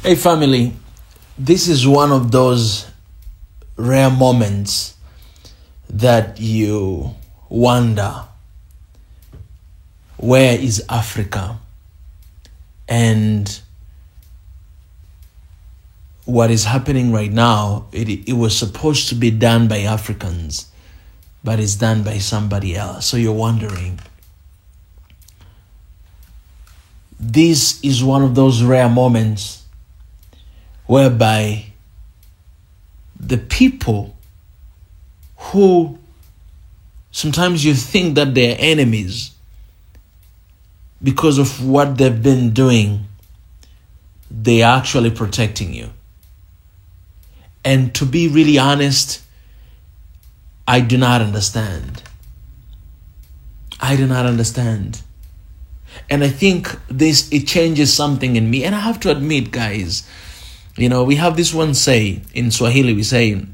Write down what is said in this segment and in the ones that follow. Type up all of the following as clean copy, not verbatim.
Hey family, this is one of those rare moments that you wonder, where is Africa? And what is happening right now, it was supposed to be done by Africans, but it's done by somebody else. So you're wondering. This is one of those rare moments whereby the people who sometimes you think that they're enemies because of what they've been doing, they are actually protecting you. And to be really honest, I do not understand. I do not understand. And I think it changes something in me. And I have to admit, guys, you know, we have this one say in Swahili, we say,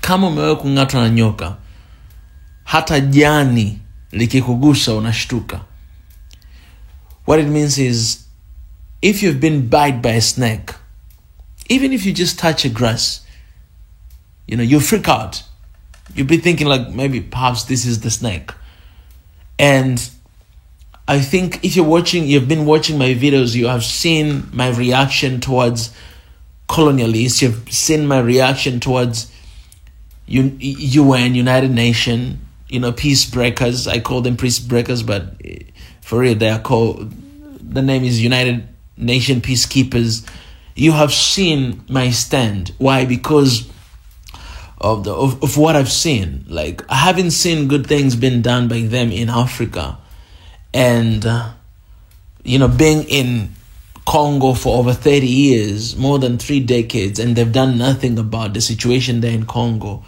kama umewe kung'atwa na nyoka, hata jani likikugusa unashtuka. What it means is, if you've been bitten by a snake, even if you just touch a grass, you know, you freak out. You'll be thinking like, maybe perhaps this is the snake. And I think if you've been watching my videos, you have seen my reaction towards colonialists. You've seen my reaction towards UN, United Nations, peace breakers. I call them peace breakers, but for real, the name is United Nations peacekeepers. You have seen my stand. Why? Because of what I've seen. Like, I haven't seen good things being done by them in Africa. And, being in Congo for over 30 years, more than 3 decades, and they've done nothing about the situation there in Congo,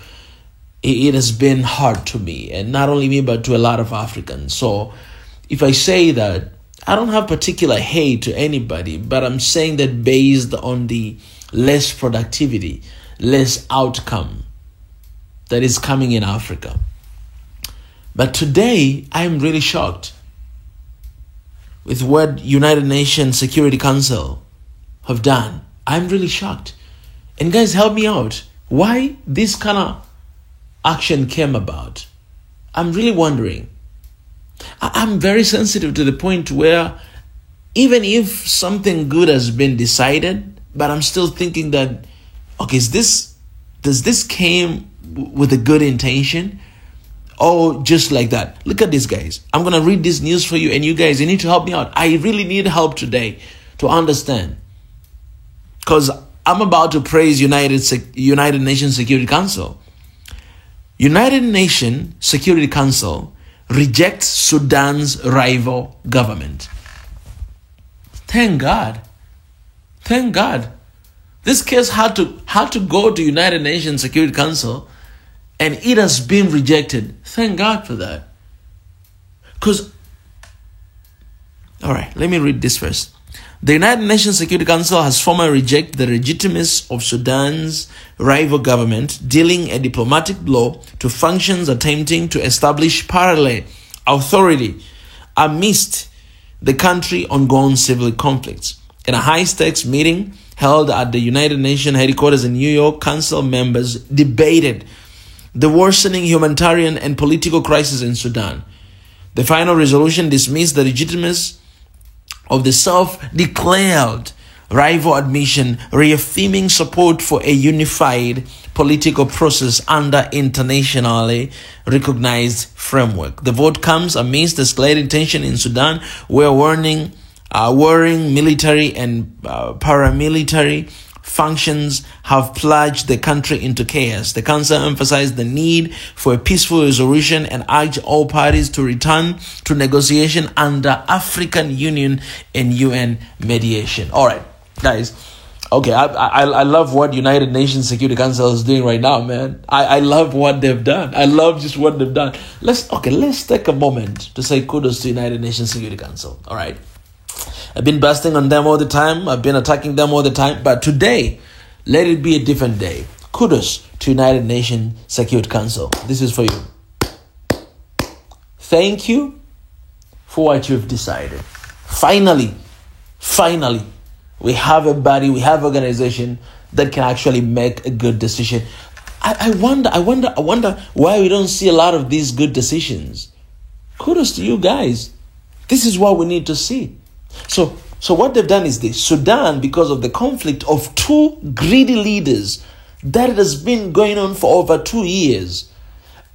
it has been hard to me. And not only me, but to a lot of Africans. So if I say that, I don't have particular hate to anybody, but I'm saying that based on the less productivity, less outcome that is coming in Africa. But today, I'm really shocked with what United Nations Security Council have done. I'm really shocked. And guys, help me out. Why this kind of action came about? I'm really wondering. I'm very sensitive to the point where even if something good has been decided, but I'm still thinking that, okay, does this came with a good intention? Oh, just like that. Look at this, guys. I'm going to read this news for you, and you guys, you need to help me out. I really need help today to understand. Because I'm about to praise United Nations Security Council. United Nations Security Council rejects Sudan's rival government. Thank God. Thank God. This case had to go to United Nations Security Council, and it has been rejected. Thank God for that. All right, let me read this first. The United Nations Security Council has formally rejected the legitimacy of Sudan's rival government, dealing a diplomatic blow to functions attempting to establish parallel authority amidst the country's ongoing civil conflicts. In a high-stakes meeting held at the United Nations headquarters in New York, Council members debated the worsening humanitarian and political crisis in Sudan. The final resolution dismissed the legitimacy of the self-declared rival admission, reaffirming support for a unified political process under internationally recognized framework. The vote comes amidst escalating tension in Sudan, where warring military and paramilitary functions have plunged the country into chaos. The Council emphasized the need for a peaceful resolution and urged all parties to return to negotiation under African Union and UN mediation. All right, guys. Okay, I love what United Nations Security Council is doing right now, man. I love what they've done. I love just what they've done. Let's take a moment to say kudos to United Nations Security Council. All right. I've been busting on them all the time. I've been attacking them all the time. But today, let it be a different day. Kudos to United Nations Security Council. This is for you. Thank you for what you've decided. Finally, We have a body, we have organization that can actually make a good decision. I wonder why we don't see a lot of these good decisions. Kudos to you guys. This is what we need to see. So what they've done is this. Sudan, because of the conflict of two greedy leaders that has been going on for over 2 years,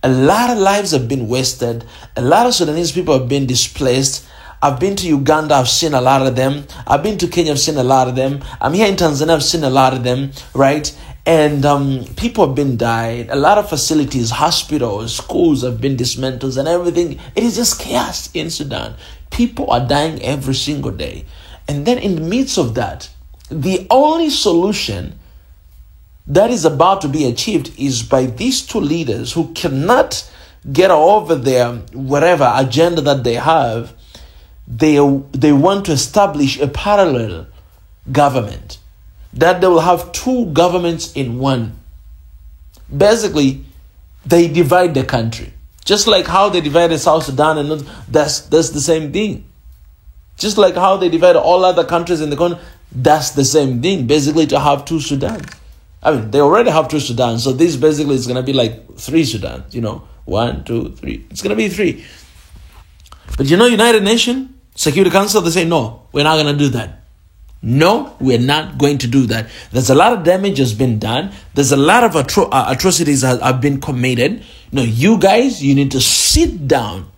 a lot of lives have been wasted. A lot of Sudanese people have been displaced. I've been to Uganda, I've seen a lot of them. I've been to Kenya, I've seen a lot of them. I'm here in Tanzania, I've seen a lot of them, right? And people have been died. A lot of facilities, hospitals, schools have been dismantled and everything. It is just chaos in Sudan. People are dying every single day. And then in the midst of that, the only solution that is about to be achieved is by these two leaders who cannot get over their whatever agenda that they have. They want to establish a parallel government, that they will have two governments in one. Basically, they divide the country. Just like how they divided South Sudan, and that's the same thing. Just like how they divide all other countries in the country, that's the same thing. Basically, to have two Sudans. I mean, they already have two Sudans, so this basically is going to be like three Sudans. 1, 2, 3. It's going to be 3. But United Nations Security Council, they say, no, we're not going to do that. No, we're not going to do that. There's a lot of damage has been done. There's a lot of atrocities have been committed. You guys, you need to sit down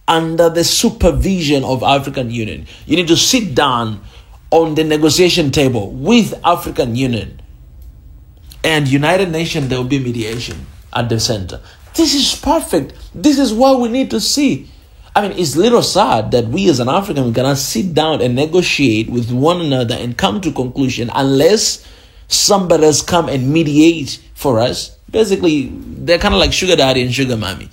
under the supervision of African Union. You need to sit down on the negotiation table with African Union. And United Nations, there will be mediation at the center. This is perfect. This is what we need to see. I mean, it's a little sad that we as an African cannot sit down and negotiate with one another and come to conclusion unless somebody else come and mediate for us. Basically, they're kind of like sugar daddy and sugar mommy.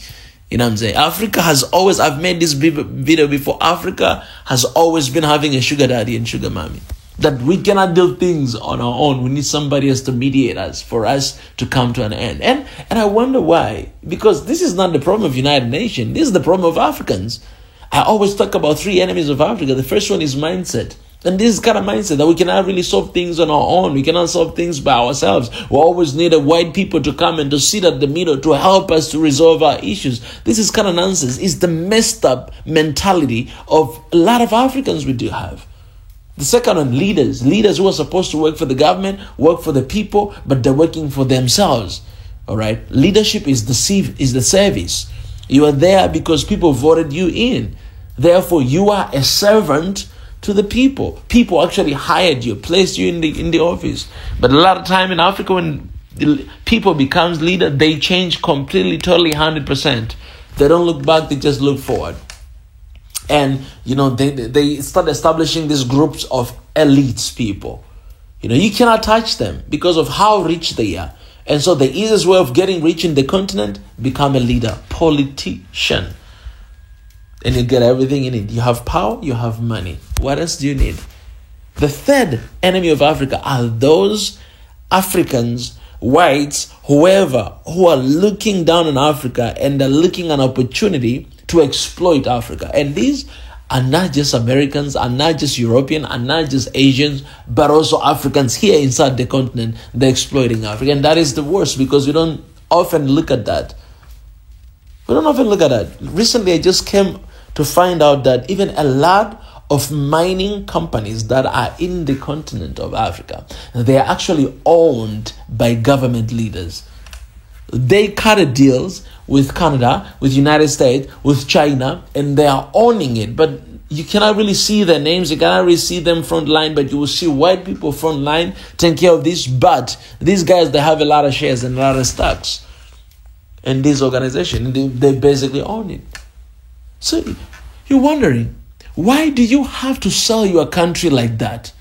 You know what I'm saying? Africa has always, I've made this video before, Africa has always been having a sugar daddy and sugar mommy. That we cannot do things on our own. We need somebody else to mediate us, for us to come to an end. And I wonder why. Because this is not the problem of United Nations. This is the problem of Africans. I always talk about 3 enemies of Africa. The first one is mindset. And this kind of mindset that we cannot really solve things on our own. We cannot solve things by ourselves. We always need a white people to come and to sit at the middle to help us to resolve our issues. This is kind of nonsense. It's the messed up mentality of a lot of Africans we do have. The second one, leaders who are supposed to work for the government, work for the people, but they're working for themselves. All right. Leadership is the service. You are there because people voted you in. Therefore, you are a servant to the people. People actually hired you, placed you in the office. But a lot of time in Africa, when people becomes leader, they change completely, totally, 100%. They don't look back; they just look forward. And, they start establishing these groups of elites people. You cannot touch them because of how rich they are. And so the easiest way of getting rich in the continent, become a leader, politician. And you get everything in it. You have power, you have money. What else do you need? The third enemy of Africa are those Africans, whites, whoever, who are looking down on Africa and are looking at an opportunity to exploit Africa. And these are not just Americans, are not just European, are not just Asians, but also Africans here inside the continent. They're exploiting Africa. And that is the worst because we don't often look at that. Recently, I just came to find out that even a lot of mining companies that are in the continent of Africa, they are actually owned by government leaders. They cut deals with Canada, with United States, with China, and they are owning it. But you cannot really see their names. You cannot really see them front line, but you will see white people front line taking care of this. But these guys, they have a lot of shares and a lot of stocks in this organization. They basically own it. So you're wondering, why do you have to sell your country like that?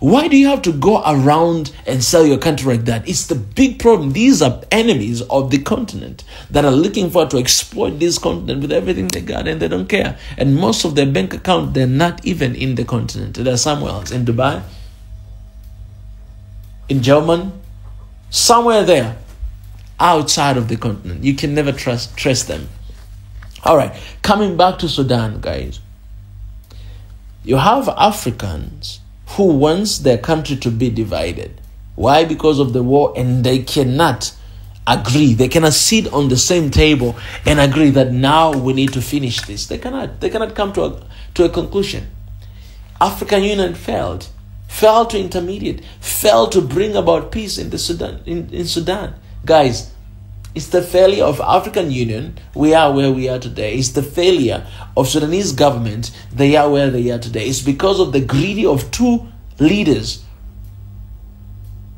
Why do you have to go around and sell your country like that? It's the big problem. These are enemies of the continent that are looking for to exploit this continent with everything they got, and they don't care. And most of their bank account, they're not even in the continent. They're somewhere else, in Dubai, in Germany, somewhere there, outside of the continent. You can never trust them. All right, coming back to Sudan, guys. You have Africans who wants their country to be divided. Why? Because of the war, and they cannot agree. They cannot sit on the same table and agree that now we need to finish this. They cannot come to a conclusion. African Union failed to intermediate, failed to bring about peace in the Sudan. In Sudan, guys, it's the failure of African Union. We are where we are today. It's the failure of Sudanese government. They are where they are today. It's because of the greedy of two leaders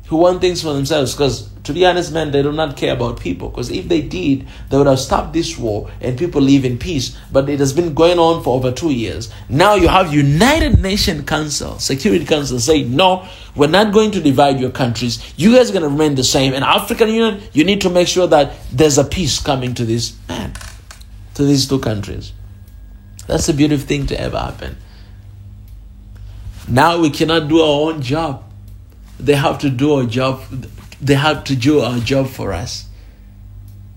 who want things for themselves. Because, to be honest, man, they do not care about people. Because if they did, they would have stopped this war and people live in peace. But it has been going on for over 2 years. Now you have United Nations Council, Security Council saying, no, we're not going to divide your countries. You guys are going to remain the same. And African Union, you need to make sure that there's a peace coming to this, man, to these two countries. That's a beautiful thing to ever happen. Now we cannot do our own job. They have to do our job. They have to do our job for us.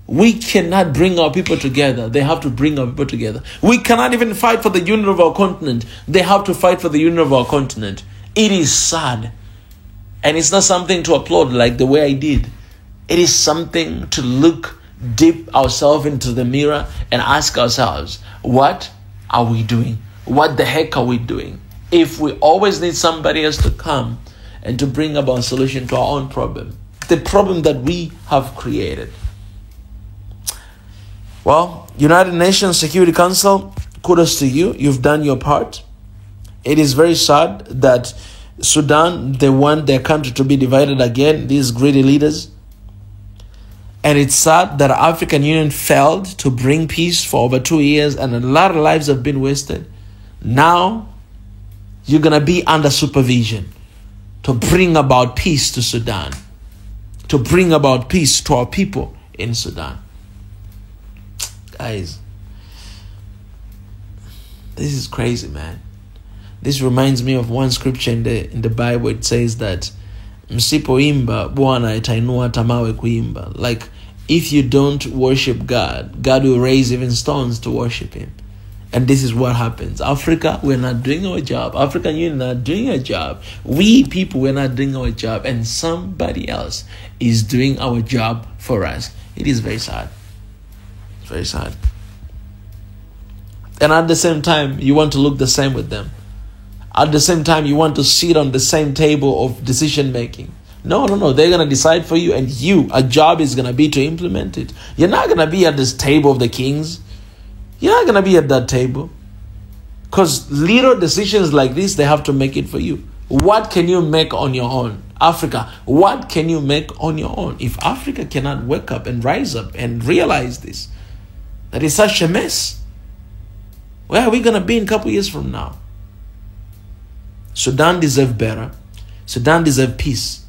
We cannot bring our people together. They have to bring our people together. We cannot even fight for the unity of our continent. They have to fight for the unity of our continent. It is sad. And it's not something to applaud like the way I did. It is something to look deep ourselves into the mirror and ask ourselves, what are we doing? What the heck are we doing? If we always need somebody else to come and to bring about a solution to our own problem, the problem that we have created. Well, United Nations Security Council, kudos to you. You've done your part. It is very sad that Sudan, they want their country to be divided again, these greedy leaders. And it's sad that African Union failed to bring peace for over 2 years, and a lot of lives have been wasted. Now, you're going to be under supervision to bring about peace to Sudan, to bring about peace to our people in Sudan. Guys, this is crazy, man. This reminds me of one scripture in the Bible. It says that msipoimba Bwana atainua tamawe kuimba. Like, if you don't worship God, God will raise even stones to worship him. And this is what happens. Africa, we're not doing our job. African Union, not doing our job. We people, we're not doing our job. And somebody else is doing our job for us. It is very sad. It's very sad. And at the same time, you want to look the same with them. At the same time, you want to sit on the same table of decision making. No. They're going to decide for you, and a job is going to be to implement it. You're not going to be at this table of the kings. You're not going to be at that table. Because little decisions like this, they have to make it for you. What can you make on your own? Africa, what can you make on your own? If Africa cannot wake up and rise up and realize this, that is such a mess, where are we going to be in a couple years from now? Sudan deserves better. Sudan deserves peace.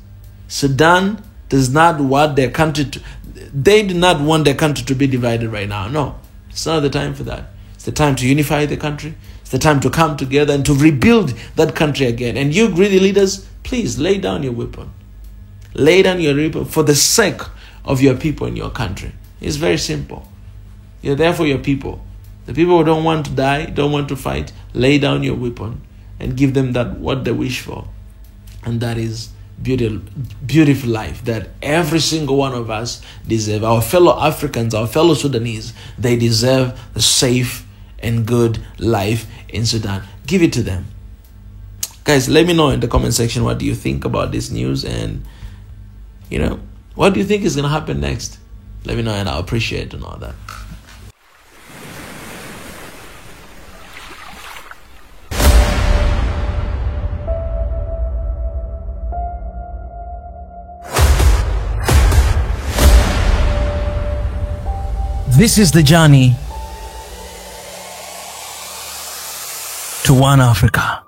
Sudan does not want their country to... They do not want their country to be divided right now. No. It's not the time for that. It's the time to unify the country. It's the time to come together and to rebuild that country again. And you greedy leaders, please lay down your weapon. Lay down your weapon for the sake of your people in your country. It's very simple. You're there for your people. The people who don't want to die, don't want to fight, lay down your weapon and give them that what they wish for. And that is beautiful life that every single one of us deserve. Our fellow Africans, our fellow Sudanese, they deserve a safe and good life in Sudan. Give it to them. Guys, let me know in the comment section, what do you think about this news, and what do you think is going to happen next? Let me know, and I'll appreciate and all that. This is the journey to one Africa.